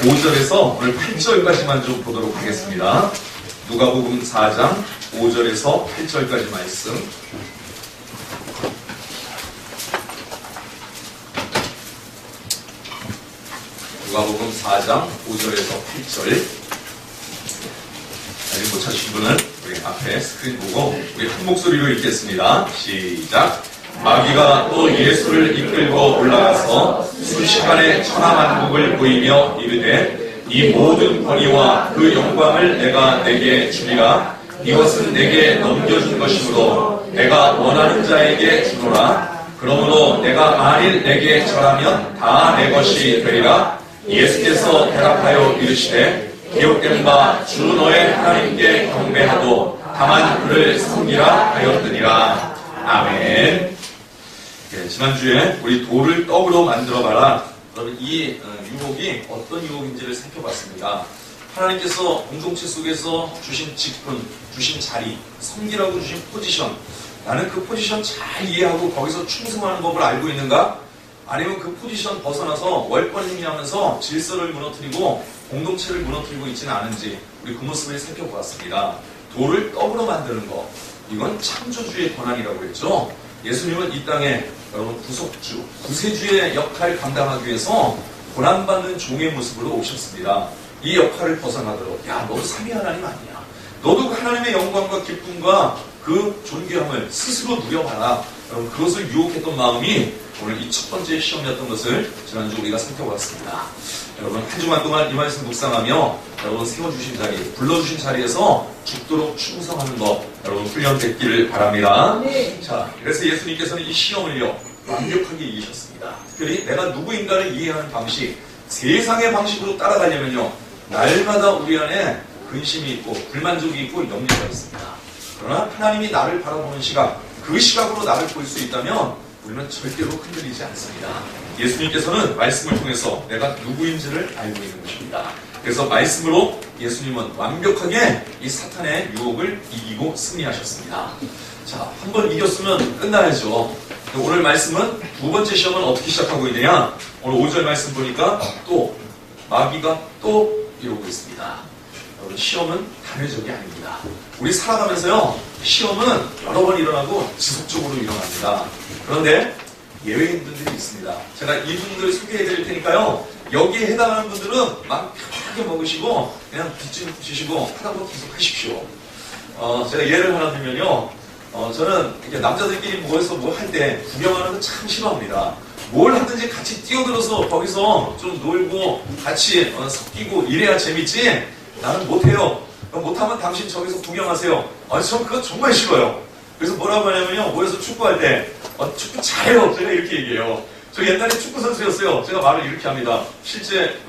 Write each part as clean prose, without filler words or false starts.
5절에서 오늘 8절까지만 좀 보도록 하겠습니다. 누가복음 4장 5절에서 8절까지 말씀. 누가복음 4장 5절에서 8절. 아직 못 찾으신 분은 우리 앞에 스크린 보고 우리 한 목소리로 읽겠습니다. 시작. 마귀가 또 예수를 이끌고 올라가서 순식간에 천하만국을 보이며 이르되 이 모든 권위와 그 영광을 내가 내게 주리라. 이것은 내게 넘겨준 것이므로 내가 원하는 자에게 주노라. 그러므로 내가 만일 내게 절하면 다 내 것이 되리라. 예수께서 대답하여 이르시되 기록된 바 주 너의 하나님께 경배하고 다만 그를 섬기라 하였느니라. 아멘. 네, 지난주에 우리 돌을 떡으로 만들어봐라. 여러분 이 유혹이 어떤 유혹인지를 살펴봤습니다. 하나님께서 공동체 속에서 주신 직분, 주신 자리, 섬기라고 주신 포지션, 나는 그 포지션 잘 이해하고 거기서 충성하는 법을 알고 있는가? 아니면 그 포지션 벗어나서 월권행위하면서 질서를 무너뜨리고 공동체를 무너뜨리고 있지는 않은지 우리 그 모습을 살펴보았습니다. 돌을 떡으로 만드는 것, 이건 창조주의 권한이라고 했죠. 예수님은 이 땅에 여러분 구속주, 구세주의 역할을 감당하기 위해서 고난받는 종의 모습으로 오셨습니다. 이 역할을 벗어나도록 야 너도 삼위 하나님 아니냐, 너도 하나님의 영광과 기쁨과 그 존귀함을 스스로 누려봐라. 여러분 그것을 유혹했던 마음이 오늘 이 첫 번째 시험이었던 것을 지난주 우리가 살펴봤습니다. 여러분 한 주간 동안 이 말씀 묵상하며 여러분 세워주신 자리, 불러주신 자리에서 죽도록 충성하는 것 여러분 훈련됐기를 바랍니다. 네. 자, 그래서 예수님께서는 이 시험을요 완벽하게 이기셨습니다. 특별히 내가 누구인가를 이해하는 방식, 세상의 방식으로 따라가려면요 날마다 우리 안에 근심이 있고 불만족이 있고 염려가 있습니다. 그러나 하나님이 나를 바라보는 시각, 그 시각으로 나를 볼 수 있다면 우리는 절대로 흔들리지 않습니다. 예수님께서는 말씀을 통해서 내가 누구인지를 알고 있는 것입니다. 그래서 말씀으로 예수님은 완벽하게 이 사탄의 유혹을 이기고 승리하셨습니다. 자, 한번 이겼으면 끝나야죠. 오늘 말씀은 두 번째 시험은 어떻게 시작하고 있느냐? 오늘 5절 말씀 보니까 또 마귀가 또 이러고 있습니다. 여러분 시험은 단회적이 아닙니다. 우리 살아가면서요 시험은 여러 번 일어나고 지속적으로 일어납니다. 그런데 예외인들이 있습니다. 제가 이분들 소개해 드릴 테니까요 여기에 해당하는 분들은 막 편하게 먹으시고 그냥 뒷짐 주시고 하다 보면 계속 하십시오. 제가 예를 하나 들면요 저는 이렇게 남자들끼리 모여서 뭐 할 때 구경하는 거 참 싫어합니다. 뭘 하든지 같이 뛰어들어서 거기서 좀 놀고 같이 섞이고 이래야 재밌지 나는 못해요. 못하면 당신 저기서 구경하세요. 전 그거 정말 싫어요. 그래서 뭐라고 하냐면요 모여서 축구할 때 축구 잘해요. 제가 이렇게 얘기해요. 저 옛날에 축구 선수였어요. 제가 말을 이렇게 합니다. 실제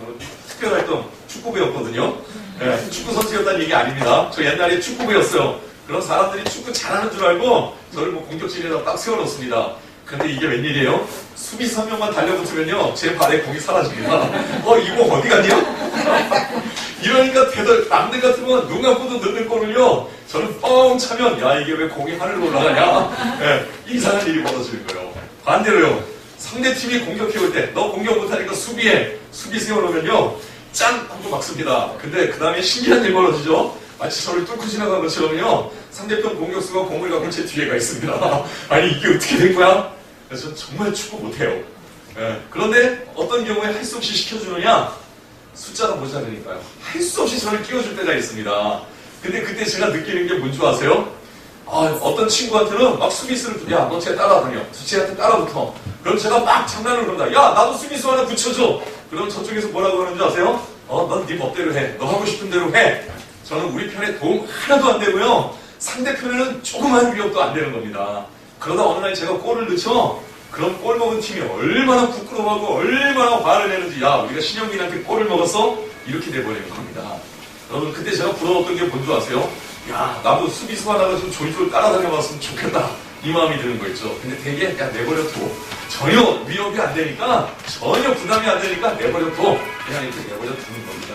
특별활동 축구부였거든요. 네, 축구 선수였다는 얘기 아닙니다. 저 옛날에 축구부였어요. 그런 사람들이 축구 잘하는 줄 알고 저를 뭐 공격진에다 딱 세워놓습니다. 근데 이게 웬일이에요? 수비수 한 명만 달려붙으면요 제 발에 공이 사라집니다. 이거 어디 갔냐? 이러니까 남들 같으면 눈 감고도 넣는 골을요 저는 뻥 차면 야 이게 왜 공이 하늘로 올라가냐? 네, 이상한 일이 벌어질 거예요. 반대로요 상대팀이 공격해올 때 너 공격 못하니까 수비해. 수비 세워놓으면요 짠! 하고 막습니다. 근데 그 다음에 신기한 일 벌어지죠? 마치 저를 뚫고 지나간 것처럼요 상대편 공격수가 공을 갖고 제 뒤에 가 있습니다. 아니 이게 어떻게 된 거야? 그래서 전 정말 축구 못해요. 예, 그런데 어떤 경우에 할 수 없이 시켜주느냐? 숫자가 모자르니까요. 할 수 없이 저를 끼워줄 때가 있습니다. 근데 그때 제가 느끼는 게 뭔지 아세요? 어떤 친구한테는 막 수비수를 야 너 쟤 따라다녀. 쟤한테 따라붙어. 그럼 제가 막 장난을 그런다. 야 나도 수비수 하나 붙여줘. 그럼 저쪽에서 뭐라고 하는지 아세요? 넌 네 법대로 해. 너 하고 싶은 대로 해. 저는 우리 편에 도움 하나도 안 되고요. 상대편에는 조그만 위협도 안 되는 겁니다. 그러다 어느 날 제가 골을 넣죠. 그럼 골 먹은 팀이 얼마나 부끄러워하고 얼마나 화를 내는지 야 우리가 신영민한테 골을 먹었어? 이렇게 돼버리는 겁니다. 여러분 그때 제가 부러웠던 게 뭔지 아세요? 야 나도 수비수 하나가 좀 졸졸 따라다녀봤으면 좋겠다 이 마음이 드는 거 있죠. 근데 되게 야 내버려둬. 전혀 위협이 안 되니까 전혀 부담이 안 되니까 내버려둬. 그냥 이렇게 내버려두는 겁니다.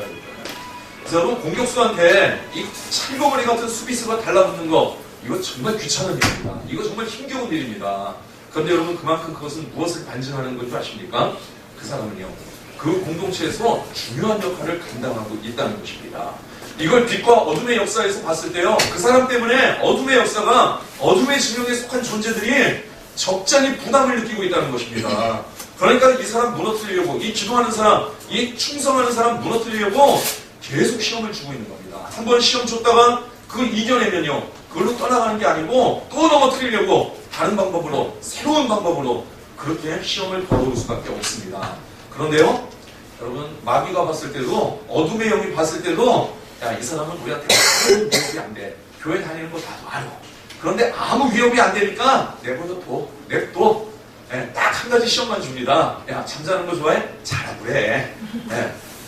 그래서 여러분 공격수한테 이 찰거머리 같은 수비수가 달라붙는 거 이거 정말 귀찮은 일입니다. 이거 정말 힘겨운 일입니다. 그런데 여러분 그만큼 그것은 무엇을 반증하는 건 줄 아십니까? 그 사람은요 그 공동체에서 중요한 역할을 감당하고 있다는 것입니다. 이걸 빛과 어둠의 역사에서 봤을 때요, 그 사람 때문에 어둠의 역사가, 어둠의 진영에 속한 존재들이 적잖이 부담을 느끼고 있다는 것입니다. 그러니까 이 사람 무너뜨리려고, 이 기도하는 사람, 이 충성하는 사람 무너뜨리려고 계속 시험을 주고 있는 겁니다. 한 번 시험 줬다가 그 이겨내면요, 그걸로 떠나가는 게 아니고 또 넘어뜨리려고 다른 방법으로, 새로운 방법으로 그렇게 시험을 걸어올 수밖에 없습니다. 그런데요, 여러분, 마귀가 봤을 때도, 어둠의 영이 봤을 때도, 야, 이 사람은 우리한테 아무 위협이 안 돼. 교회 다니는 거 다 알아. 그런데 아무 위협이 안 되니까 냅둬. 딱 한 가지 시험만 줍니다. 야, 잠자는 거 좋아해? 잘하고 그래.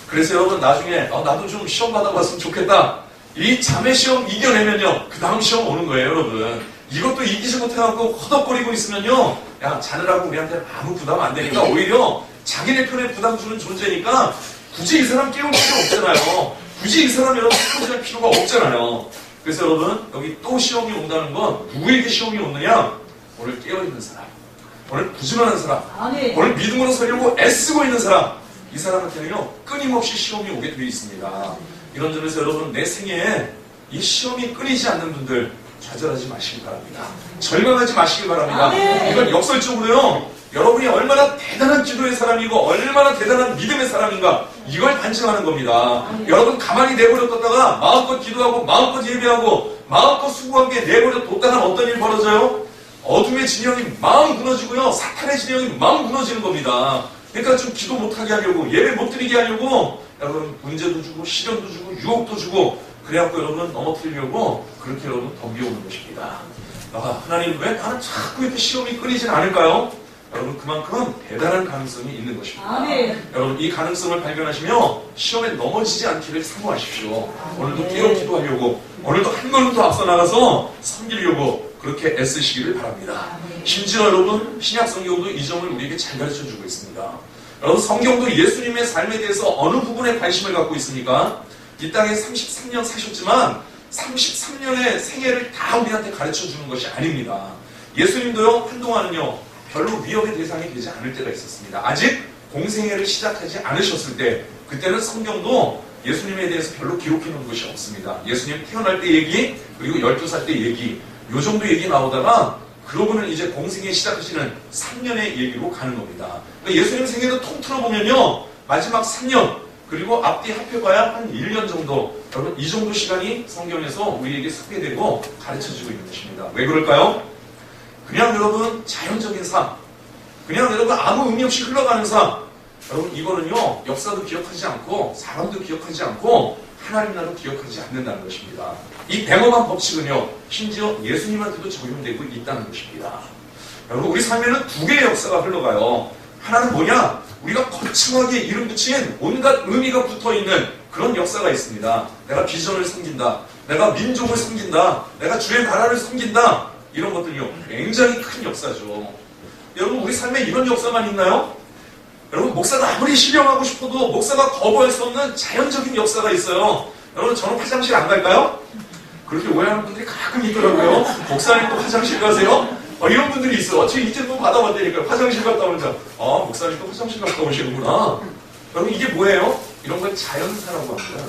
그래서 여러분, 나중에 나도 좀 시험 받아봤으면 좋겠다. 이 잠의 시험 이겨내면요, 그 다음 시험 오는 거예요, 여러분. 이것도 이기지 못해갖고 허덕거리고 있으면요, 야, 자느라고 우리한테 아무 부담 안 되니까 오히려 자기네 편에 부담 주는 존재니까 굳이 이 사람 깨울 필요 없잖아요. 굳이 이 사람 여러분 깨우질 필요가 없잖아요. 그래서 여러분, 여기 또 시험이 온다는 건 누구에게 시험이 오느냐? 오늘 깨어있는 사람, 오늘 부지런한 사람, 오늘 믿음으로 서려고 애쓰고 있는 사람, 이 사람한테는요, 끊임없이 시험이 오게 되어 있습니다. 이런 점에서 여러분, 내 생애에 이 시험이 끊이지 않는 분들 좌절하지 마시기 바랍니다. 절망하지 마시기 바랍니다. 이건 역설적으로요, 여러분이 얼마나 대단한 기도의 사람이고 얼마나 대단한 믿음의 사람인가, 이걸 반증하는 겁니다. 여러분, 가만히 내버려뒀다가 마음껏 기도하고 마음껏 예배하고 마음껏 수고한 게 내버려뒀다가 어떤 일 벌어져요? 어둠의 진영이 마음 무너지고요, 사탄의 진영이 마음 무너지는 겁니다. 그러니까 좀 기도 못하게 하려고, 예배 못 드리게 하려고 여러분 문제도 주고 시련도 주고 유혹도 주고, 그래갖고 여러분 넘어뜨리려고 그렇게 여러분 덤벼오는 것입니다. 하나님, 왜 나는 자꾸 이렇게 시험이 끊이진 않을까요? 여러분, 그만큼 대단한 가능성이 있는 것입니다. 여러분, 이 가능성을 발견하시며 시험에 넘어지지 않기를 사모하십시오. 오늘도 깨어 기도하려고, 오늘도 한 걸음 더 앞서 나가서 섬기려고 그렇게 애쓰시기를 바랍니다. 심지어 여러분, 신약 성경도 이 점을 우리에게 잘 가르쳐주고 있습니다. 여러분, 성경도 예수님의 삶에 대해서 어느 부분에 관심을 갖고 있습니까? 이 땅에 33년 사셨지만 33년의 생애를 다 우리한테 가르쳐주는 것이 아닙니다. 예수님도요, 한동안은요, 별로 위협의 대상이 되지 않을 때가 있었습니다. 아직 공생애를 시작하지 않으셨을 때, 그때는 성경도 예수님에 대해서 별로 기록해 놓은 것이 없습니다. 예수님 태어날 때 얘기, 그리고 12살 때 얘기, 요 정도 얘기 나오다가 그러고는 이제 공생애 시작하시는 3년의 얘기로 가는 겁니다. 그러니까 예수님 생애를 통틀어 보면요, 마지막 3년, 그리고 앞뒤 합해봐야 한 1년 정도, 여러분, 이 정도 시간이 성경에서 우리에게 소개되고 가르쳐주고 있는 것입니다. 왜 그럴까요? 그냥 여러분 자연적인 삶, 그냥 여러분 아무 의미 없이 흘러가는 삶, 여러분 이거는요, 역사도 기억하지 않고 사람도 기억하지 않고 하나님 나라도 기억하지 않는다는 것입니다. 이 대범한 법칙은요, 심지어 예수님한테도 적용되고 있다는 것입니다. 여러분, 우리 삶에는 두 개의 역사가 흘러가요. 하나는 뭐냐? 우리가 거창하게 이름 붙인 온갖 의미가 붙어있는 그런 역사가 있습니다. 내가 비전을 섬긴다, 내가 민족을 섬긴다, 내가 주의 나라를 섬긴다, 이런 것들요, 굉장히 큰 역사죠. 여러분, 우리 삶에 이런 역사만 있나요? 여러분, 목사가 아무리 실령하고 싶어도 목사가 거부할 수 없는 자연적인 역사가 있어요. 여러분, 저는 화장실 안 갈까요? 그렇게 오해하는 분들이 가끔 있더라고요. 목사님도 화장실 가세요? 이런 분들이 있어. 저 이제 또 받아봤다니까요. 화장실 갔다 오는 자, 목사님도 화장실 갔다 오시는구나. 여러분, 이게 뭐예요? 이런 걸 자연사라고 합니다.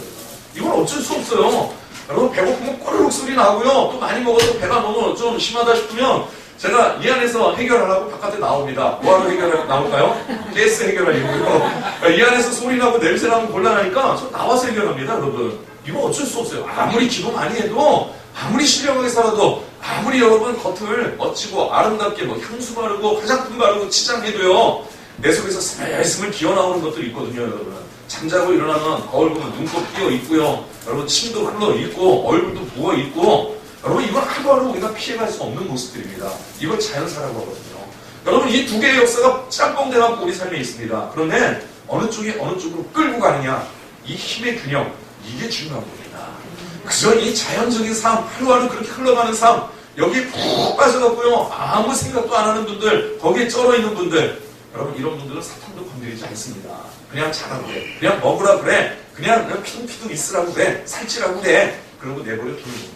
이건 어쩔 수 없어요. 여러분, 배고프면 꼬르륵 소리 나고요, 또 많이 먹어도 배가 너무 좀 심하다 싶으면 제가 이 안에서 해결하려고 바깥에 나옵니다. 뭐하러 나올까요? 가스 해결하려고요. 이 안에서 소리 나고 냄새 나고 곤란하니까 저 나와서 해결합니다, 여러분. 이거 어쩔 수 없어요. 아무리 기도 많이 해도, 아무리 신령하게 살아도, 아무리 여러분 겉을 멋지고 아름답게 뭐 향수 바르고 화장품 바르고 치장해도요, 내 속에서 스멀스멀 기어나오는 것들이 있거든요, 여러분. 잠자고 일어나면 거울 보면 눈곱 끼어 있고요, 여러분 침도 흘러 있고 얼굴도 부어 있고, 여러분 이건 하루하루 우리가 피해갈 수 없는 모습들입니다. 이걸 자연사라고 하거든요. 여러분, 이 두 개의 역사가 짬뽕 돼갖고 우리 삶에 있습니다. 그런데 어느 쪽이 어느 쪽으로 끌고 가느냐, 이 힘의 균형, 이게 중요한 겁니다. 그저 이 자연적인 삶, 하루하루 그렇게 흘러가는 삶, 여기에 푹 빠져갖고요, 아무 생각도 안 하는 분들, 거기에 쩔어 있는 분들, 여러분 이런 분들은 사탄도 건드리지 않습니다. 그냥 자라고 그래, 그냥 먹으라 그래, 그냥 피둥피둥 있으라고 그래, 살찌라고 그래, 그러고 내버려 두는 겁니다.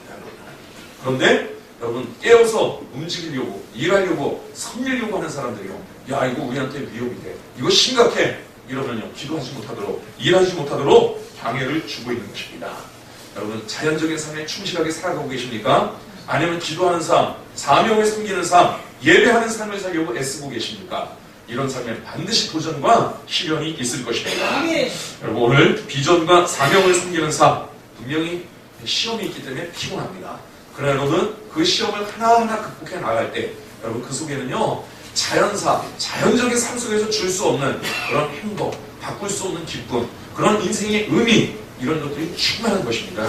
그런데 여러분, 깨어서 움직이려고, 일하려고, 섬기려고 하는 사람들이요, 야, 이거 우리한테 위협이 돼, 이거 심각해, 이러면요, 기도하지 못하도록, 일하지 못하도록 방해를 주고 있는 것입니다. 여러분, 자연적인 삶에 충실하게 살아가고 계십니까? 아니면 기도하는 삶, 사명을 섬기는 삶, 예배하는 삶을 살려고 애쓰고 계십니까? 이런 삶에 반드시 도전과 시련이 있을 것입니다. 여러분, 오늘 비전과 사명을 섬기는 삶, 분명히 시험이 있기 때문에 피곤합니다. 그러나 여러분, 그 시험을 하나하나 극복해 나갈 때 여러분, 그 속에는요, 자연사, 자연적인 삶 속에서 줄 수 없는 그런 행복, 바꿀 수 없는 기쁨, 그런 인생의 의미, 이런 것들이 충만한 것입니다.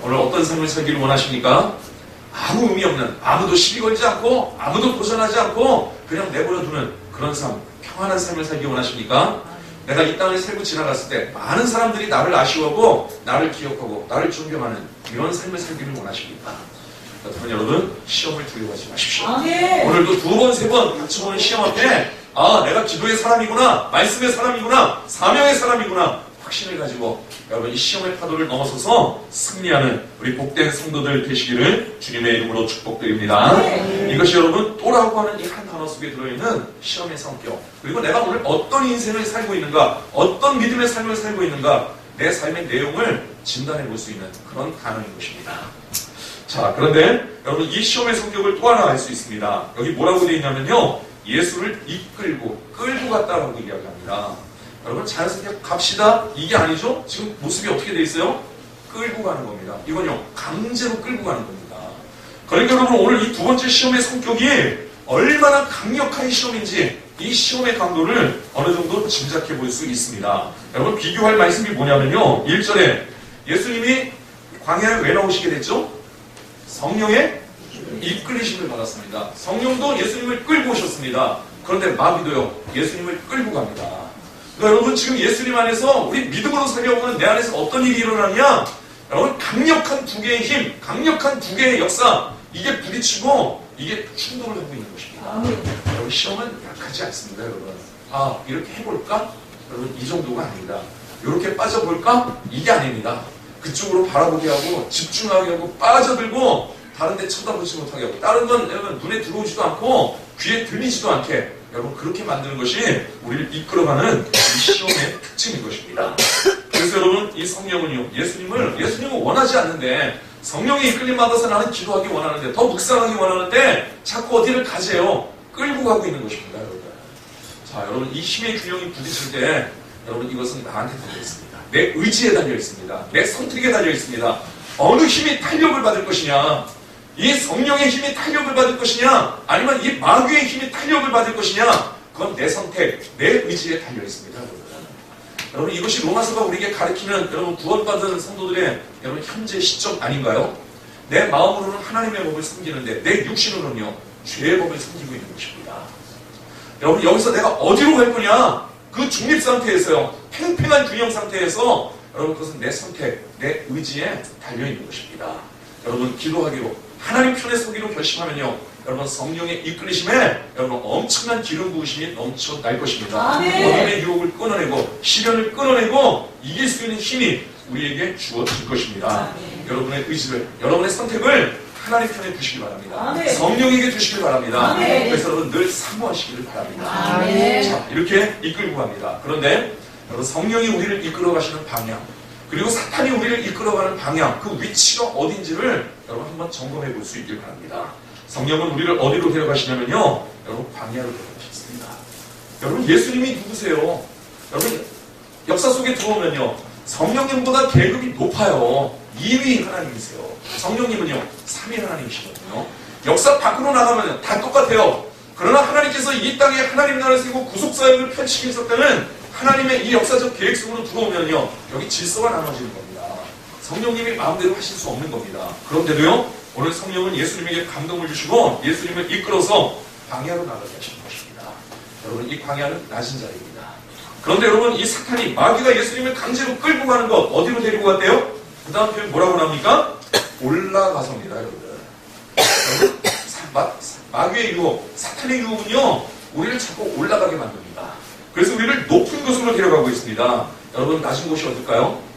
오늘 어떤 삶을 살기를 원하십니까? 아무 의미 없는, 아무도 시비 걸지 않고, 아무도 도전하지 않고 그냥 내버려두는 그런 삶, 평안한 삶을 살기 원하십니까? 내가 이 땅을 살고 지나갔을 때 많은 사람들이 나를 아쉬워하고 나를 기억하고 나를 존경하는 이런 삶을 살기를 원하십니까? 그렇다면 여러분, 시험을 두려워하지 마십시오. 오늘도 2번, 3번 닥쳐오는 시험 앞에 내가 기도의 사람이구나, 말씀의 사람이구나, 사명의 사람이구나 확신을 가지고 여러분, 이 시험의 파도를 넘어서서 승리하는 우리 복된 성도들 되시기를 주님의 이름으로 축복드립니다. 이것이 여러분, 또라고 하는 이 한 단어 속에 들어있는 시험의 성격, 그리고 내가 오늘 어떤 인생을 살고 있는가, 어떤 믿음의 삶을 살고 있는가, 내 삶의 내용을 진단해 볼 수 있는 그런 단어인 것입니다. 자, 그런데 여러분, 이 시험의 성격을 또 하나 알 수 있습니다. 여기 뭐라고 되어 있냐면요, 예수를 이끌고 끌고 갔다라고 이야기합니다. 여러분, 자연스럽게 갑시다, 이게 아니죠? 지금 모습이 어떻게 되어 있어요? 끌고 가는 겁니다. 이건요, 강제로 끌고 가는 겁니다. 그러니까 여러분, 오늘 이 2번째 시험의 성격이 얼마나 강력한 시험인지 이 시험의 강도를 어느 정도 짐작해 볼 수 있습니다. 여러분, 비교할 말씀이 뭐냐면요, 1절에 예수님이 광야에 왜 나오시게 됐죠? 성령의 이끌리심을 받았습니다. 성령도 예수님을 끌고 오셨습니다. 그런데 마귀도요, 예수님을 끌고 갑니다. 그러니까 여러분, 지금 예수님 안에서 우리 믿음으로 살려보면 내 안에서 어떤 일이 일어나냐? 여러분, 강력한 2개의 힘, 강력한 2개의 역사, 이게 부딪히고 이게 충돌을 하고 있는 것입니다. 여러분, 시험은 약하지 않습니다. 여러분, 이렇게 해볼까? 여러분, 이 정도가 아닙니다. 이렇게 빠져볼까? 이게 아닙니다. 그쪽으로 바라보게 하고 집중하게 하고 빠져들고 다른 데 쳐다보지 못하게 하고, 다른 건 여러분 눈에 들어오지도 않고 귀에 들리지도 않게 여러분 그렇게 만드는 것이 우리를 이끌어가는 이 시험의 특징인 것입니다. 그래서 여러분, 이 성령은요, 예수님은 원하지 않는데 성령의 이끌림 받아서 나는 기도하기 원하는데, 더 묵상하기 원하는데 자꾸 어디를 가세요? 끌고 가고 있는 것입니다. 여러분. 자, 여러분, 이 힘의 균형이 부딪힐 때 여러분, 이것은 나한테 달려 있습니다. 내 의지에 달려 있습니다. 내 선택에 달려 있습니다. 어느 힘이 탄력을 받을 것이냐, 이 성령의 힘이 탄력을 받을 것이냐, 아니면 이 마귀의 힘이 탄력을 받을 것이냐, 그건 내 선택, 내 의지에 달려 있습니다. 여러분, 이것이 로마서가 우리에게 가르치는 여러분 구원받은 성도들의 여러분 현재 시점 아닌가요? 내 마음으로는 하나님의 법을 섬기는데 내 육신으로는요, 죄의 법을 섬기고 있는 것입니다. 여러분, 여기서 내가 어디로 갈 거냐? 그 중립 상태에서요, 팽팽한 균형 상태에서 여러분, 그것은 내 선택, 내 의지에 달려있는 것입니다. 여러분, 기도하기로, 하나님 편에 서기로 결심하면요, 여러분, 성령의 이끌리심에 여러분 엄청난 기름 부으심이 넘쳐날 것입니다. 어둠의 유혹을 끊어내고 시련을 끊어내고 이길 수 있는 힘이 우리에게 주어질 것입니다. 여러분의 의지를, 여러분의 선택을 하나님 편에 두시기 바랍니다. 성령에게 두시기 바랍니다. 그래서 여러분 늘 사모하시기를 바랍니다. 자, 이렇게 이끌고 갑니다. 그런데 여러분, 성령이 우리를 이끌어 가시는 방향, 그리고 사탄이 우리를 이끌어가는 방향, 그 위치가 어딘지를 여러분 한번 점검해 볼 수 있길 바랍니다. 성령은 우리를 어디로 데려가시냐면요, 여러분 광야로 데려가셨습니다. 여러분, 예수님이 누구세요? 여러분, 역사 속에 들어오면요, 성령님보다 계급이 높아요. 2위 하나님이세요. 성령님은요, 3위 하나님이시거든요. 역사 밖으로 나가면 다 똑같아요. 그러나 하나님께서 이 땅에 하나님 나라를 세우고 구속사역을 펼치기 위해서는 하나님의 이 역사적 계획 속으로 들어오면요, 여기 질서가 나눠지는 겁니다. 성령님이 마음대로 하실 수 없는 겁니다. 그런데도요, 오늘 성령은 예수님에게 감동을 주시고 예수님을 이끌어서 광야로 나가게 하시는 것입니다. 여러분, 이 광야는 낮은 자리입니다. 그런데 여러분, 이 사탄이, 마귀가 예수님을 강제로 끌고 가는 것, 어디로 데리고 갔대요? 그 다음 표현 뭐라고 나옵니까? 올라가서입니다, 여러분들. 마귀의 유혹, 사탄의 유혹은요, 우리를 자꾸 올라가게 만듭니다. 그래서 우리를 높은 곳으로 데려가고 있습니다. 여러분, 낮은 곳이 어떨까요?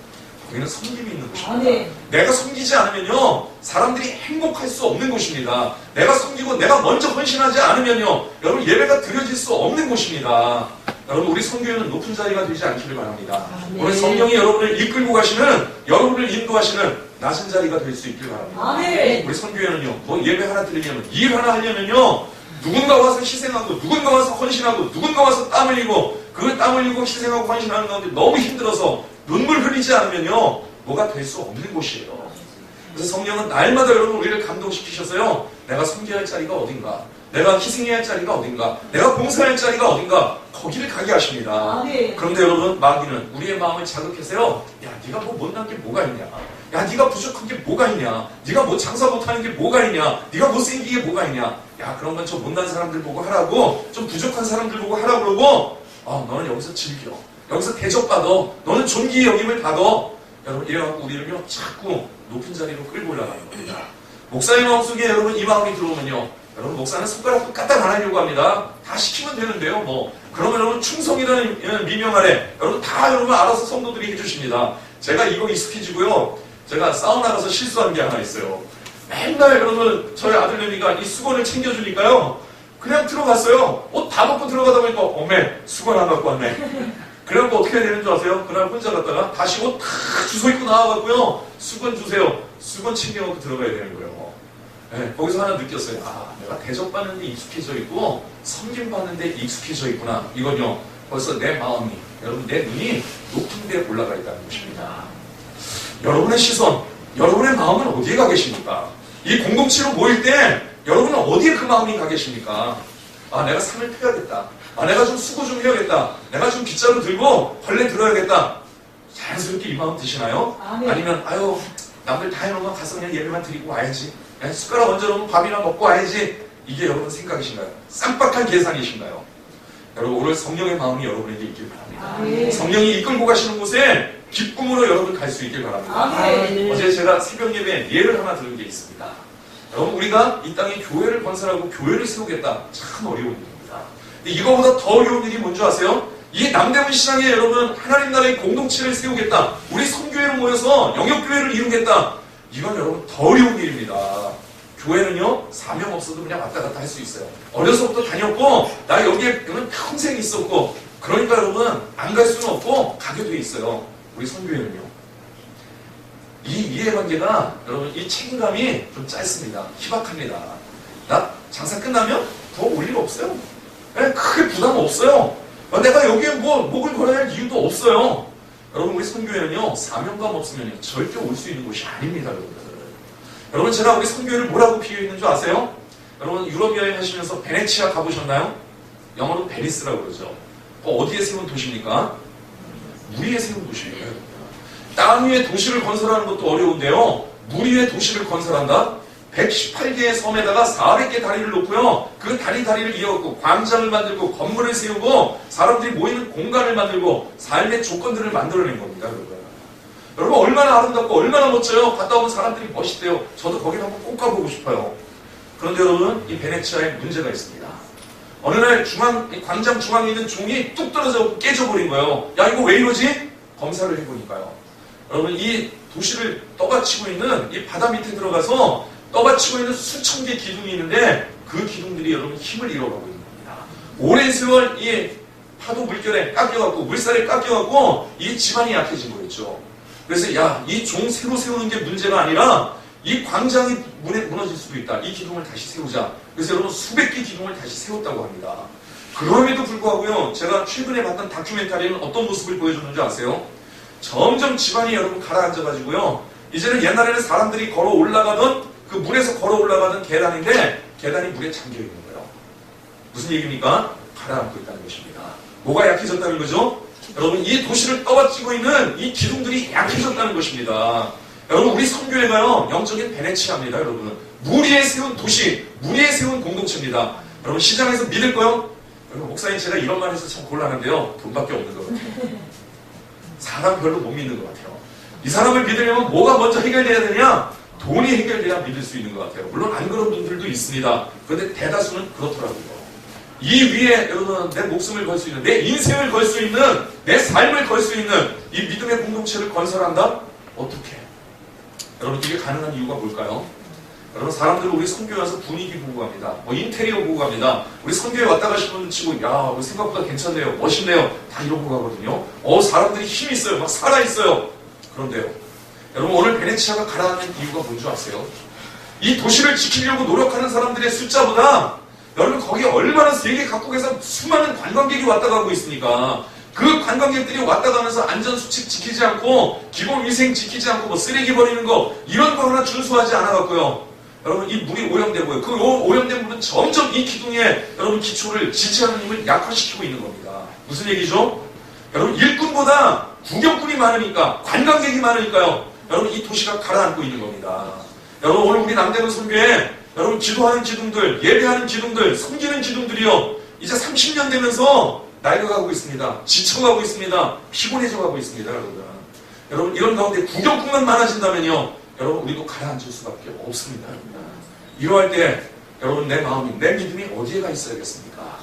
거기는 섬김이 있는 곳입니다. 내가 섬기지 않으면요, 사람들이 행복할 수 없는 곳입니다. 내가 섬기고 내가 먼저 헌신하지 않으면요, 여러분, 예배가 드려질 수 없는 곳입니다. 여러분 우리 선교회는 높은 자리가 되지 않기를 바랍니다. 오늘 성령이 여러분을 이끌고 가시는, 여러분을 인도하시는 낮은 자리가 될 수 있길 바랍니다. 우리 선교회는요, 뭐 예배 하나 드리려면, 일 하나 하려면요, 누군가 와서 희생하고, 누군가 와서 헌신하고, 누군가 와서 땀 흘리고, 그 땀 흘리고 희생하고 헌신하는 가운데 너무 힘들어서 눈물 흘리지 않으면요, 뭐가 될 수 없는 곳이에요. 그래서 성령은 날마다 여러분 우리를 감동시키셔서요, 내가 섬겨야 할 자리가 어딘가, 내가 희생해야 할 자리가 어딘가, 내가 봉사해야 할 자리가 어딘가, 거기를 가게 하십니다. 그런데 여러분, 마귀는 우리의 마음을 자극해서요, 야, 네가 뭐 못난 게 뭐가 있냐, 야, 네가 부족한 게 뭐가 있냐, 네가 뭐 장사 못하는 게 뭐가 있냐, 네가 못생긴 게 뭐가 있냐, 야, 그런 건 저 못난 사람들 보고 하라고, 좀 부족한 사람들 보고 하라고 그러고, 너는 여기서 즐겨, 여기서 대접받아, 너는 존귀의 여김을 받아. 여러분, 이래갖고 우리는요, 자꾸 높은 자리로 끌고 올라가는 겁니다. 목사의 마음속에 여러분 이 마음이 들어오면요, 여러분 목사는 손가락도 까딱 안 하려고 합니다. 다 시키면 되는데요, 뭐. 그러면 여러분 충성이라는 미명 아래 여러분 다 여러분 알아서 성도들이 해주십니다. 제가 이거 익숙해지고요, 제가 사우나 가서 실수한 게 하나 있어요. 맨날 여러분 저희 아들내미가 이 수건을 챙겨주니까요, 그냥 들어갔어요. 옷 다 벗고 들어가다 보니까 어메, 수건 안 갖고 왔네. 그래갖고 어떻게 해야 되는 줄 아세요? 그날 혼자 갔다가 다시 옷 다 주워 입고 나와갖고요, 수건 주세요, 수건 챙겨갖고 들어가야 되는 거예요. 네, 거기서 하나 느꼈어요. 내가 대접받는 데 익숙해져 있고 섬김받는 데 익숙해져 있구나. 이건요, 벌써 내 마음이, 여러분 내 눈이 높은 데 올라가 있다는 것입니다. 여러분의 시선, 여러분의 마음은 어디에 가 계십니까? 이 공동체로 모일 때 여러분은 어디에 그 마음이 가 계십니까? 내가 상을 펴야겠다, 내가 좀 수고 좀 해야겠다, 내가 좀 빗자루 들고 벌레 들어야겠다, 자연스럽게 이 마음 드시나요? 아니면 아유, 남들 다 해놓으면 가서 그냥 예배만 드리고 와야지, 숟가락 얹어놓으면 밥이나 먹고 와야지, 이게 여러분 생각이신가요? 쌈박한 계산이신가요? 여러분 오늘 성령의 마음이 여러분에게 있길 바랍니다. 성령이 이끌고 가시는 곳에 기쁨으로 여러분 갈 수 있길 바랍니다. 어제 제가 새벽 예배에 예를 하나 들은 게 있습니다. 여러분 우리가 이 땅에 교회를 건설하고 교회를 세우겠다, 참 어려운 일입니다. 근데 이거보다 더 어려운 일이 뭔지 아세요? 이 남대문 시장에 여러분 하나님 나라의 공동체를 세우겠다, 우리 선교회로 모여서 영역교회를 이루겠다, 이건 여러분 더 어려운 일입니다. 교회는요, 사명 없어도 그냥 왔다 갔다 할 수 있어요. 어려서부터 다녔고 나 여기에 평생 있었고, 그러니까 여러분 안 갈 수는 없고 가게 돼 있어요. 우리 선교회는요, 이 이해관계가 여러분 이 책임감이 좀 짧습니다. 희박합니다. 나 장사 끝나면 더 올 일 없어요. 크게 부담 없어요. 내가 여기에 뭐 목을 걸어야 할 이유도 없어요. 여러분 우리 선교회는요, 사명감 없으면 절대 올 수 있는 곳이 아닙니다. 여러분 제가 우리 선교회를 뭐라고 비유했는 줄 아세요? 여러분 유럽 여행 하시면서 베네치아 가보셨나요? 영어로 베니스라고 그러죠. 어디에 세운 도시입니까? 물 위에 세운 도시예요. 땅 위에 도시를 건설하는 것도 어려운데요, 물 위에 도시를 건설한다? 118개의 섬에다가 400개 다리를 놓고요, 그 다리를 이어갖고 광장을 만들고 건물을 세우고 사람들이 모이는 공간을 만들고 삶의 조건들을 만들어낸 겁니다. 여러분 얼마나 아름답고 얼마나 멋져요. 갔다 오면 사람들이 멋있대요. 저도 거기를 한번 꼭 가보고 싶어요. 그런데 여러분 이 베네치아에 문제가 있습니다. 어느 날 광장 중앙에 있는 종이 뚝 떨어져 깨져버린 거예요. 야, 이거 왜 이러지? 검사를 해보니까요, 여러분 이 도시를 떠받치고 있는 이 바다 밑에 들어가서 떠받치고 있는 수천 개의 기둥이 있는데 그 기둥들이 여러분 힘을 잃어가고 있는 겁니다. 오랜 세월 이 파도 물결에 깎여갖고 물살에 깎여갖고 이 지반이 약해진 거였죠. 그래서 야, 이 종 새로 세우는 게 문제가 아니라 이 광장이 무너질 수도 있다, 이 기둥을 다시 세우자. 그래서 여러분 수백 개 기둥을 다시 세웠다고 합니다. 그럼에도 불구하고요, 제가 최근에 봤던 다큐멘터리는 어떤 모습을 보여줬는지 아세요? 점점 지반이 여러분 가라앉아가지고요, 이제는 옛날에는 사람들이 걸어 올라가던 그 물에서 걸어 올라가던 계단인데 계단이 물에 잠겨 있는 거예요. 무슨 얘기입니까? 가라앉고 있다는 것입니다. 뭐가 약해졌다는 거죠? 여러분 이 도시를 떠받치고 있는 이 기둥들이 약해졌다는 것입니다. 여러분 우리 선교회가요, 영적인 베네치아입니다. 여러분 물 위에 세운 도시, 물 위에 세운 공동체입니다. 여러분 시장에서 믿을 거요? 여러분 목사님 제가 이런 말 해서 참 곤란한데요, 돈밖에 없는 것 같아요. 사람 별로 못 믿는 것 같아요. 이 사람을 믿으려면 뭐가 먼저 해결돼야 되냐? 돈이 해결돼야 믿을 수 있는 것 같아요. 물론 안 그런 분들도 있습니다. 그런데 대다수는 그렇더라고요. 이 위에 여러분 내 목숨을 걸 수 있는, 내 인생을 걸 수 있는, 내 삶을 걸 수 있는 이 믿음의 공동체를 건설한다? 어떻게? 여러분 이게 가능한 이유가 뭘까요? 여러분, 사람들은 우리 선교에 와서 분위기 보고 갑니다. 뭐 인테리어 보고 갑니다. 우리 선교에 왔다 가신 분 치고, 야, 우리 생각보다 괜찮네요. 멋있네요. 다 이러고 가거든요. 사람들이 힘 있어요. 막 살아있어요. 그런데요, 여러분, 오늘 베네치아가 가라앉는 이유가 뭔지 아세요? 이 도시를 지키려고 노력하는 사람들의 숫자보다, 여러분, 거기에 얼마나 세계 각국에서 수많은 관광객이 왔다 가고 있으니까, 그 관광객들이 왔다 가면서 안전수칙 지키지 않고, 기본위생 지키지 않고, 뭐 쓰레기 버리는 거, 이런 거 하나 준수하지 않아갖고요. 여러분, 이 물이 오염되고요. 그 오염된 물은 점점 이 기둥에, 여러분, 기초를 지지하는 힘을 약화시키고 있는 겁니다. 무슨 얘기죠? 여러분, 일꾼보다 구경꾼이 많으니까, 관광객이 많으니까요. 여러분, 이 도시가 가라앉고 있는 겁니다. 여러분, 오늘 우리 남대문 선교에 여러분, 기도하는 기둥들, 예배하는 기둥들, 섬기는 기둥들이요, 이제 30년 되면서 낡아가고 있습니다. 지쳐가고 있습니다. 피곤해져가고 있습니다, 여러분. 여러분, 이런 가운데 구경꾼만 많아진다면요, 여러분, 우리도 가라앉을 수밖에 없습니다. 이러할 때 여러분, 내 마음이, 내 믿음이 어디에 가 있어야겠습니까?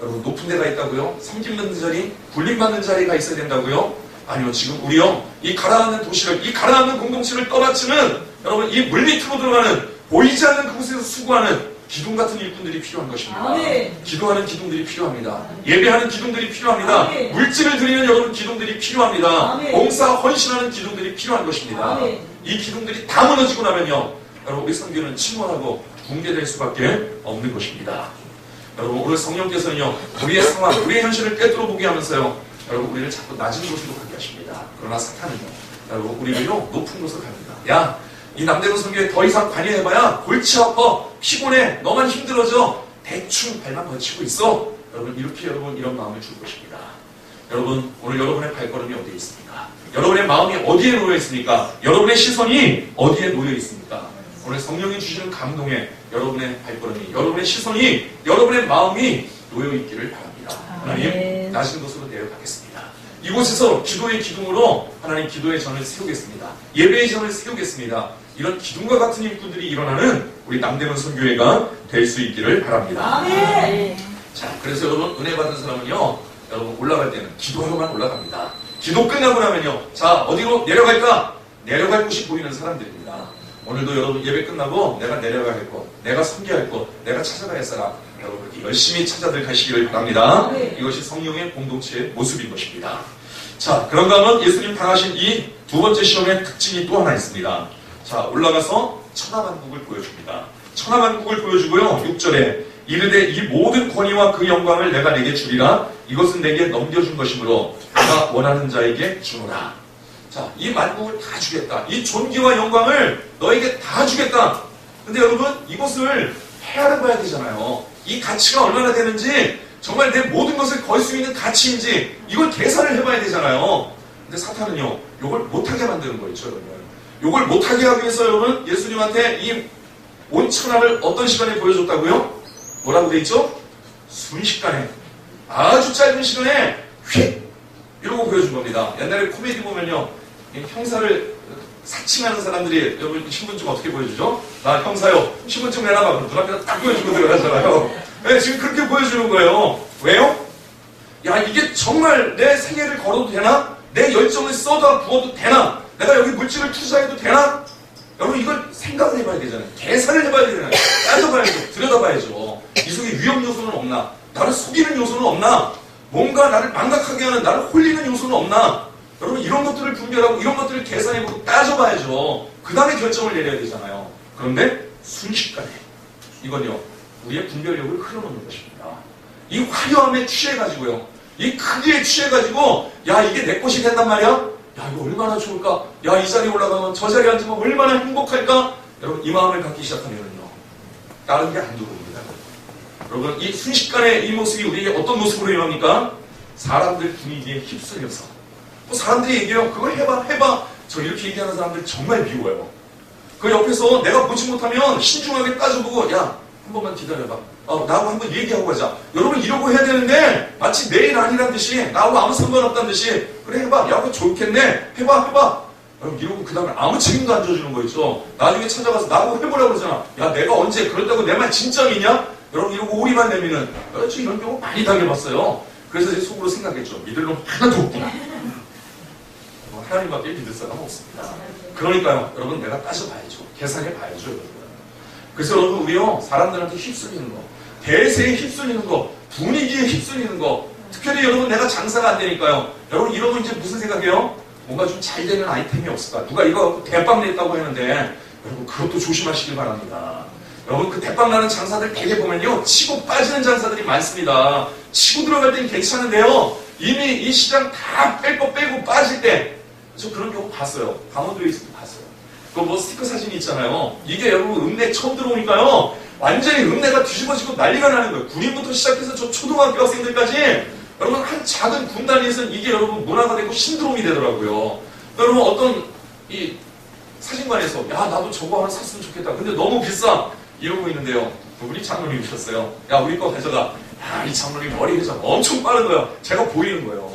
여러분, 높은 데가 있다고요? 섬김받는 자리, 굴림받는 자리가 있어야 된다고요? 아니요, 지금 우리요, 이 가라앉는 도시를, 이 가라앉는 공동체를 떠받치는, 여러분, 이 물밑으로 들어가는, 보이지 않는 그곳에서 수고하는 기둥 같은 일꾼들이 필요한 것입니다. 아멘. 기도하는 기둥들이 필요합니다. 예배하는 기둥들이 필요합니다. 아멘. 물질을 드리는 여러분 기둥들이 필요합니다. 아멘. 봉사 헌신하는 기둥들이 필요한 것입니다. 아멘. 이 기둥들이 다 무너지고 나면요, 여러분, 우리 선교는 침몰하고 붕괴될 수밖에 없는 것입니다. 여러분, 오늘 성령께서는요, 우리의 상황, 우리의 현실을 꿰뚫어 보게 하면서요, 여러분, 우리를 자꾸 낮은 곳으로 가게 하십니다. 그러나 사탄은요, 여러분, 우리를요, 높은 곳으로 갑니다. 야, 이 남대문 선교에 더 이상 관여해봐야 골치 아파, 피곤해, 너만 힘들어져, 대충 발만 거치고 있어. 여러분, 이렇게 여러분, 이런 마음을 줄 것입니다. 여러분, 오늘 여러분의 발걸음이 어디에 있습니까? 여러분의 마음이 어디에 놓여 있습니까? 여러분의 시선이 어디에 놓여 있습니까? 오늘 성령이 주시는 감동에 여러분의 발걸음이, 여러분의 시선이, 여러분의 마음이 놓여 있기를 바랍니다. 하나님, 낮은 곳으로 내려가겠습니다. 이곳에서 기도의 기둥으로 하나님 기도의 전을 세우겠습니다. 예배의 전을 세우겠습니다. 이런 기둥과 같은 일꾼들이 일어나는 우리 남대문 선교회가 될 수 있기를 바랍니다. 아멘. 자, 그래서 여러분, 은혜 받은 사람은요, 여러분, 올라갈 때는 기도하러만 올라갑니다. 기도 끝나고 나면요, 자, 어디로 내려갈까? 내려갈 곳이 보이는 사람들입니다. 오늘도 여러분, 예배 끝나고 내가 내려가야 할 곳, 내가 섬겨야 할 곳, 내가 찾아가야 할 사람, 여러분, 열심히 찾아들 가시기를 바랍니다. 이것이 성령의 공동체의 모습인 것입니다. 자, 그런가 하면 예수님 당하신 이 두 번째 시험의 특징이 또 하나 있습니다. 자, 올라가서 천하만국을 보여줍니다. 천하만국을 보여주고요, 6절에 이르되 이 모든 권위와 그 영광을 내가 내게 주리라. 이것은 내게 넘겨준 것이므로 내가 원하는 자에게 주노라. 자, 이 만국을 다 주겠다. 이 존귀와 영광을 너에게 다 주겠다. 근데 여러분, 이것을 헤아려봐야 되잖아요. 이 가치가 얼마나 되는지, 정말 내 모든 것을 걸 수 있는 가치인지, 이걸 계산을 해봐야 되잖아요. 근데 사탄은요, 요걸 못하게 만드는 거 있죠, 여러분. 요걸 못하게 하기 위해서 여러분, 예수님한테 이 온 천하를 어떤 시간에 보여줬다고요? 뭐라고 돼 있죠? 순식간에, 아주 짧은 시간에 휙! 이러고 보여준 겁니다. 옛날에 코미디 보면요, 형사를 사칭하는 사람들이 여러분 신분증 어떻게 보여주죠? 나 형사요. 신분증 내놔봐. 그럼 눈앞에다 딱 보여주고 들어가잖아요. 네, 지금 그렇게 보여주는 거예요. 왜요? 야, 이게 정말 내 생애를 걸어도 되나? 내 열정을 쏟아 부어도 되나? 내가 여기 물질을 투자해도 되나? 여러분, 이걸 생각을 해봐야 되잖아요. 계산을 해봐야 되잖아요. 따져봐야죠. 들여다봐야죠. 이 속에 위험 요소는 없나? 나를 속이는 요소는 없나? 뭔가 나를 망각하게 하는, 나를 홀리는 요소는 없나? 여러분, 이런 것들을 분별하고 이런 것들을 계산해보고 따져봐야죠. 그 다음에 결정을 내려야 되잖아요. 그런데 순식간에 이건요, 우리의 분별력을 흘러놓는 것입니다. 이 화려함에 취해가지고요, 이 크기에 취해가지고, 야, 이게 내 것이 된단 말이야? 야, 이거 얼마나 좋을까? 야, 이 자리에 올라가면 저 자리에 앉으면 얼마나 행복할까? 여러분, 이 마음을 갖기 시작하면요, 다른 게 안 들어옵니다. 여러분, 이 순식간에 이 모습이 우리에게 어떤 모습으로 일어납니까? 사람들 분위기에 휩쓸려서, 뭐 사람들이 얘기해요. 그걸 해봐. 저 이렇게 얘기하는 사람들 정말 미워요. 그 옆에서 내가 보지 못하면 신중하게 따져보고, 야, 한 번만 기다려봐. 나하고 한번 얘기하고 가자. 여러분, 이러고 해야 되는데 마치 내일 아니란 듯이, 나하고 아무 상관없다는 듯이, 그래, 해봐. 야, 그거 좋겠네. 해봐. 여러분, 이러고 그 다음에 아무 책임도 안 져주는 거 있죠. 나중에 찾아가서 나하고 해보라고 그러잖아. 야, 내가 언제 그렇다고 내 말 진짜 믿냐? 여러분, 이러고 오리만 내미는, 저 이런 경우 많이 당해봤어요. 그래서 제 속으로 생각했죠. 믿을 놈 하나도 없구나. 하나님밖에 믿을 사람 없습니다. 그러니까요, 여러분, 내가 따져봐야죠. 계산해봐야죠, 여러분. 그래서 여러분 우리요 사람들한테 휩쓸리는 거, 대세에 휩쓸리는 거, 분위기에 휩쓸리는 거, 특별히 여러분 내가 장사가 안 되니까요. 여러분 이러고 이제 무슨 생각해요? 뭔가 좀 잘 되는 아이템이 없을까? 누가 이거 대빵 냈다고 했는데 여러분 그것도 조심하시길 바랍니다. 여러분 그 대빵 나는 장사들 되게 보면요 치고 빠지는 장사들이 많습니다. 치고 들어갈 땐 괜찮은데요 이미 이 시장 다 뺄 거 빼고 빠질 때 저 그런 경우 봤어요. 강원도에 있을 때 봤어요. 그 뭐 스티커 사진이 있잖아요. 이게 여러분 읍내 처음 들어오니까요 완전히 읍내가 뒤집어지고 난리가 나는 거예요. 군인부터 시작해서 저 초등학교 학생들까지 여러분 한 작은 군단위에서는 이게 여러분 문화가 되고 신드롬이 되더라고요. 여러분 어떤 이 사진관에서 야 나도 저거 하나 샀으면 좋겠다. 근데 너무 비싸 이러고 있는데요. 그분이 장로님이셨어요. 야 우리 거 가져가. 야 이 장로님 머리 회전 엄청 빠른 거예요. 제가 보이는 거예요.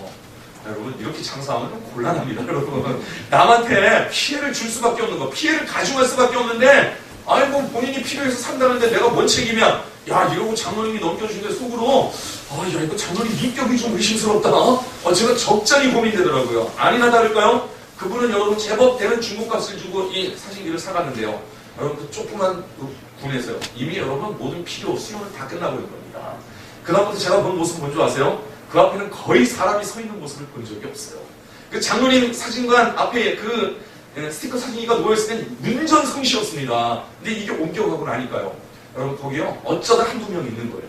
여러분 이렇게 장사하면 좀 곤란합니다. 여러분 남한테 피해를 줄 수밖에 없는 거, 피해를 가져갈 수밖에 없는데 아이고 본인이 필요해서 산다는데 내가 뭔 책임이야. 야 이러고 장로님이 넘겨주는데 속으로 야 이거 장로님 인격이 좀 의심스럽다. 제가 적잖이 고민되더라고요. 아니나 다를까요? 그분은 여러분 제법 되는 중국값을 주고 이 사진기를 사갔는데요. 여러분 그 조그만 군에서요. 이미 여러분 모든 필요 수요는 다 끝나고 있는 겁니다. 그다음부터 제가 본 모습은 뭔지 아세요? 그 앞에는 거의 사람이 서 있는 모습을 본 적이 없어요. 그 장로님 사진관 앞에 그 스티커 사진기가 누워있을 땐 문전성시였습니다. 근데 이게 옮겨가고 나니까요. 여러분 거기요 어쩌다 한두 명 있는 거예요.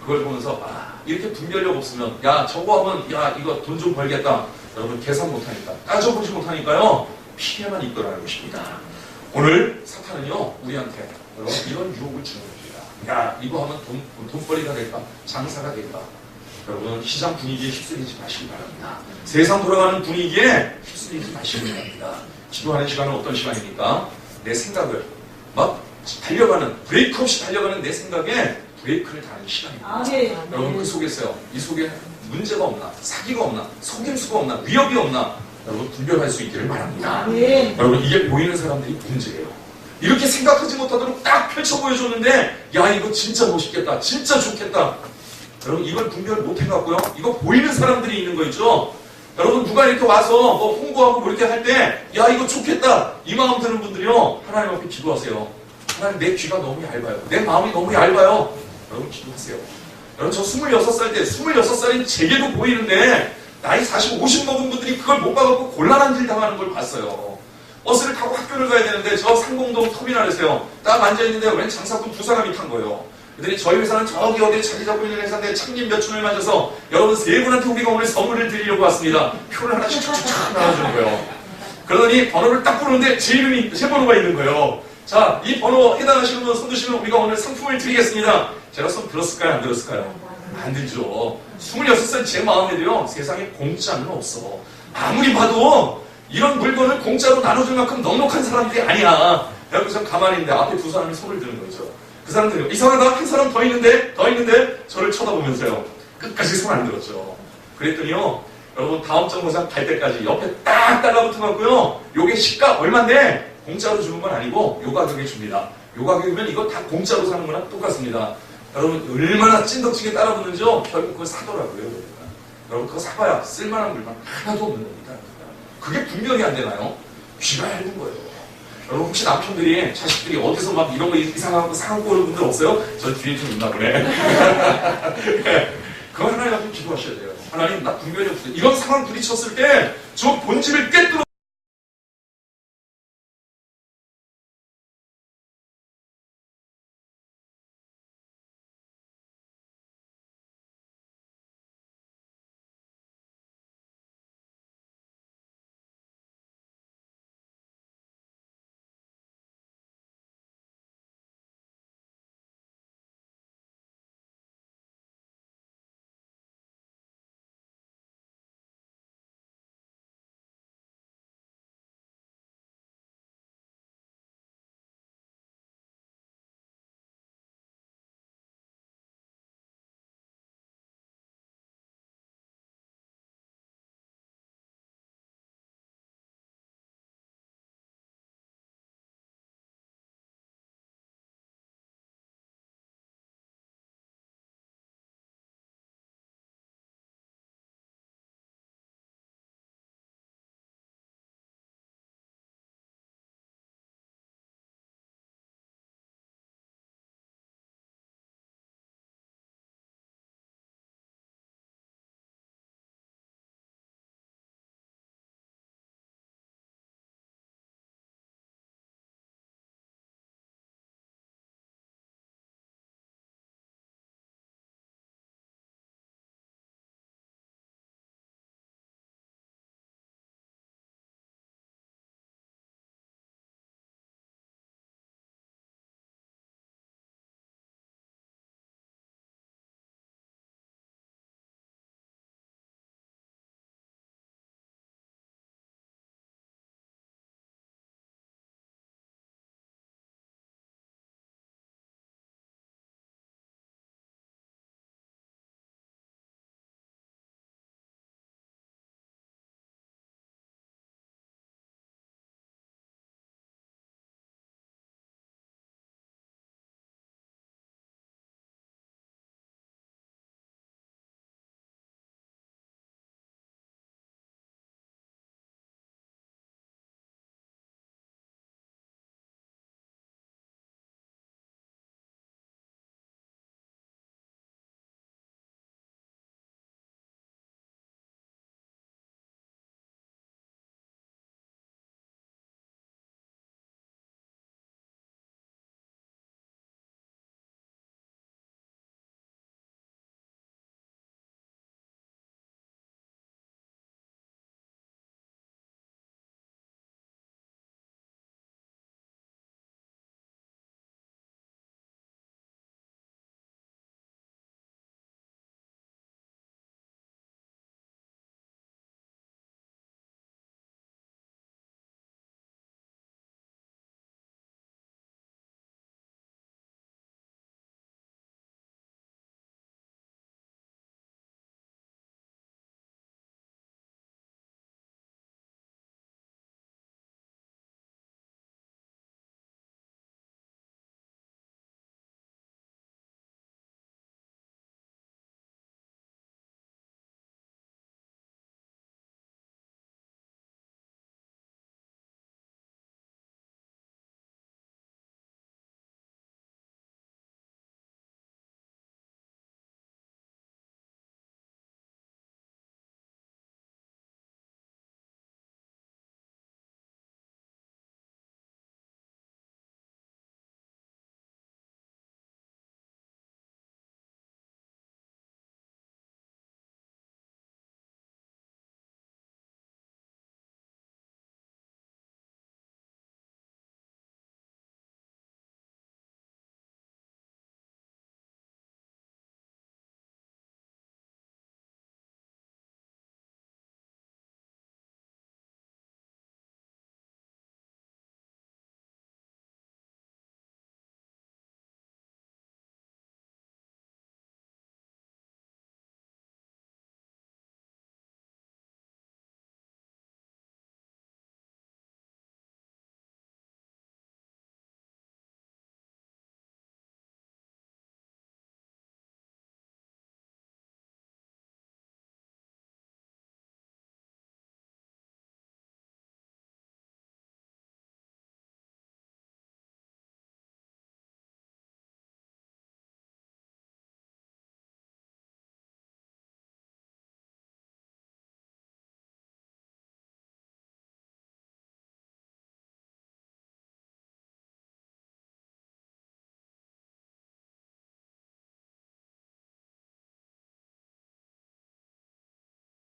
그걸 보면서 이렇게 분별력 없으면 야 저거 하면 야 이거 돈 좀 벌겠다. 여러분 계산 못하니까 따져보지 못하니까요 피해만 있더라는 것입니다. 오늘 사탄은요 우리한테 여러분 이런 유혹을 주는 겁니다. 야 이거 하면 돈벌이가 될까? 장사가 될까? 여러분 시장 분위기에 휩쓸리지 마시기 바랍니다. 세상 돌아가는 분위기에 휩쓸리지 마시기 바랍니다. 기도하는 시간은 어떤 시간입니까? 내 생각을 막 달려가는 브레이크 없이 달려가는 내 생각에 브레이크를 다는 시간입니다. 네. 여러분 그 속에서요 이 속에 문제가 없나, 사기가 없나, 속임수가 없나, 위협이 없나 여러분 분별할 수 있기를 바랍니다. 네. 여러분 이게 보이는 사람들이 문제예요. 이렇게 생각하지 못하도록 딱 펼쳐 보여줬는데 야 이거 진짜 멋있겠다, 진짜 좋겠다. 여러분 이걸 분별 못해갖고요 이거 보이는 사람들이 있는 거 있죠. 여러분 누가 이렇게 와서 뭐 홍보하고 뭐 이렇게 할 때 야 이거 좋겠다 이 마음 드는 분들이요 하나님 앞에 기도하세요. 하나님 내 귀가 너무 얇아요. 내 마음이 너무 얇아요. 여러분 기도하세요. 여러분 저 26살 때 26살인 제게도 보이는데 나이 40, 50 먹은 분들이 그걸 못 봐갖고 곤란한 일 당하는 걸 봤어요. 버스를 타고 학교를 가야 되는데 저 상공동 터미널에서요 딱 앉아있는데 웬 장사꾼 두 사람이 탄 거예요. 그랬더니 저희 회사는 저기 어디에 자리 잡고 있는 회사인데 창립 몇 춘을 맞아서 여러분 세 분한테 우리가 오늘 선물을 드리려고 왔습니다. 표를 하나씩 쫙쫙 나눠주는 거예요. 그러더니 번호를 딱 부르는데 제 이름이 제 번호가 있는 거예요. 자, 이 번호 해당하시는 분 손 드시면 우리가 오늘 상품을 드리겠습니다. 제가 손 들었을까요? 안 들었을까요? 안 들죠. 26살 제 마음에도요 세상에 공짜는 없어. 아무리 봐도 이런 물건을 공짜로 나눠줄 만큼 넉넉한 사람들이 아니야. 그래서 가만히 있는데 앞에 두 사람이 손을 드는 거죠. 그 사람들이 이상하다 한 사람 더 있는데 저를 쳐다보면서요 끝까지 손 안 들었죠. 그랬더니요 여러분 다음 정거장 갈 때까지 옆에 딱 달라붙어갖고요 요게 시가 얼마인데 공짜로 주는 건 아니고 요 가격에 줍니다. 요 가격이면 이거 다 공짜로 사는 거랑 똑같습니다. 여러분 얼마나 찐덕지게 따라붙는지요 결국 그걸 사더라고요. 여러분 그거 사봐야 쓸만한 물건 하나도 없는 겁니다. 그게 분별이 안 되나요? 귀가 얇은 거예요. 여러분 혹시 남편들이 자식들이 어디서 막 이런 거 이상한 거 사갖고 오는 분들 없어요? 저 뒤에 좀 있나 보네. 그거 하나님 앞에 기도하셔야 돼요. 하나님 나 분별이 없어요. 이런 상황 부딪혔을 때 저 본질을 꿰뚫어